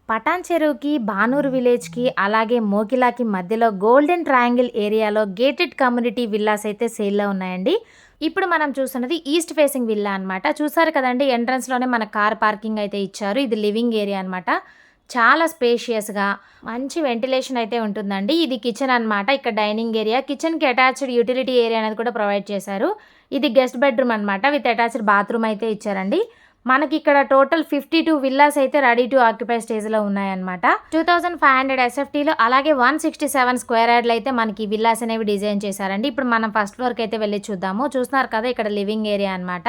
పటాన్ చెరువుకి, బానూరు విలేజ్‌కి, అలాగే మోకిలాకి మధ్యలో గోల్డెన్ ట్రయాంగిల్ ఏరియాలో గేటెడ్ కమ్యూనిటీ విల్లాస్ అయితే సేల్‌లో ఉన్నాయండి. ఇప్పుడు మనం చూస్తున్నది ఈస్ట్ ఫేసింగ్ విల్లా అనమాట. చూసారు కదండీ! ఎంట్రన్స్‌లోనే మన కార్ పార్కింగ్ అయితే ఇచ్చారు. ఇది లివింగ్ ఏరియా అనమాట. చాలా స్పేషియస్‌గా మంచి వెంటిలేషన్ అయితే ఉంటుందండి. ఇది కిచెన్ అనమాట. ఇక్కడ డైనింగ్ ఏరియా, కిచెన్‌కి అటాచ్డ్ యుటిలిటీ ఏరియా అనేది కూడా ప్రొవైడ్ చేశారు. ఇది గెస్ట్ బెడ్‌రూమ్ అనమాట. విత్ అటాచ్డ్ బాత్రూమ్ అయితే ఇచ్చారండి. మనకిక్కడ టోటల్ 52 విల్లాస్ అయితే రెడీ టు ఆక్యుపై స్టేజ్‌లో ఉన్నాయన్నమాట. 2500 ఎస్ఎఫ్టీలో అలాగే 167 స్క్వేర్ యార్డ్‌లో అయితే మనకి విల్లాస్ అనేవి డిజైన్ చేశారండి. ఇప్పుడు మనం ఫస్ట్ ఫ్లోర్‌కి అయితే వెళ్లి చూద్దాము. చూస్తున్నారు కదా ఇక్కడ లివింగ్ ఏరియా అన్నమాట.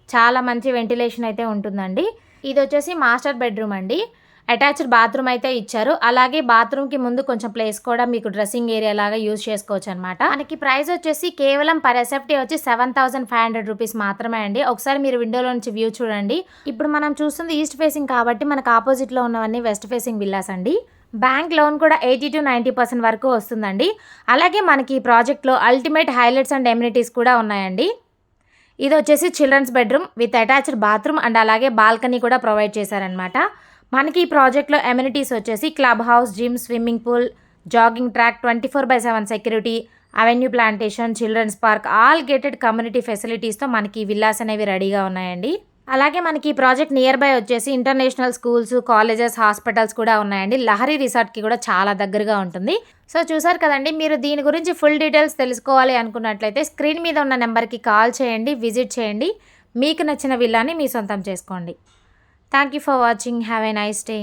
చాలా మంచి వెంటిలేషన్ అయితే ఉంటుందండి. ఇదొచ్చేసి మాస్టర్ బెడ్‌రూమ్ అండి. అటాచ్డ్ బాత్రూమ్ అయితే ఇచ్చారు. అలాగే బాత్రూమ్‌కి ముందు కొంచెం ప్లేస్ కూడా మీకు డ్రెస్సింగ్ ఏరియా లాగా యూజ్ చేసుకోవచ్చనమాట. మనకి ప్రైస్ వచ్చేసి కేవలం పర్ ఎస్ఎఫ్టీ వచ్చి 7500 రూపీస్ మాత్రమే అండి. ఒకసారి మీరు విండోలో నుంచి వ్యూ చూడండి. ఇప్పుడు మనం చూస్తుంది ఈస్ట్ ఫేసింగ్ కాబట్టి మనకు ఆపోజిట్‌లో ఉన్నవన్నీ వెస్ట్ ఫేసింగ్ విల్లాస్ అండి. బ్యాంక్ లోన్ కూడా 80-90% వరకు వస్తుందండి. అలాగే మనకి ఈ ప్రాజెక్ట్‌లో అల్టిమేట్ హైలైట్స్ అండ్ ఎమ్యూనిటీస్ కూడా ఉన్నాయండి. ఇదొచ్చేసి children's bedroom with attached bathroom and అలాగే బాల్కనీ కూడా ప్రొవైడ్ చేశారనమాట. మనకి ఈ ప్రాజెక్ట్‌లో ఎమ్యూనిటీస్ వచ్చేసి club house, gym, swimming pool, jogging track, 24/7 security, avenue plantation, children's park all gated community ఫెసిలిటీస్‌తో మనకి విల్లాస్ అనేవి రెడీగా ఉన్నాయండి. అలాగే మనకి ఈ ప్రాజెక్ట్ నియర్ బై వచ్చేసి ఇంటర్నేషనల్ స్కూల్స్, కాలేజెస్, హాస్పిటల్స్ కూడా ఉన్నాయండి. లహరి రిసార్ట్‌కి కూడా చాలా దగ్గరగా ఉంటుంది. సో చూసారు కదండీ! మీరు దీని గురించి ఫుల్ డీటెయిల్స్ తెలుసుకోవాలి అనుకున్నట్లయితే స్క్రీన్ మీద ఉన్న నెంబర్‌కి కాల్ చేయండి, విజిట్ చేయండి. మీకు నచ్చిన విల్లాని మీ సొంతం చేసుకోండి. Thank you for watching. Have a nice day.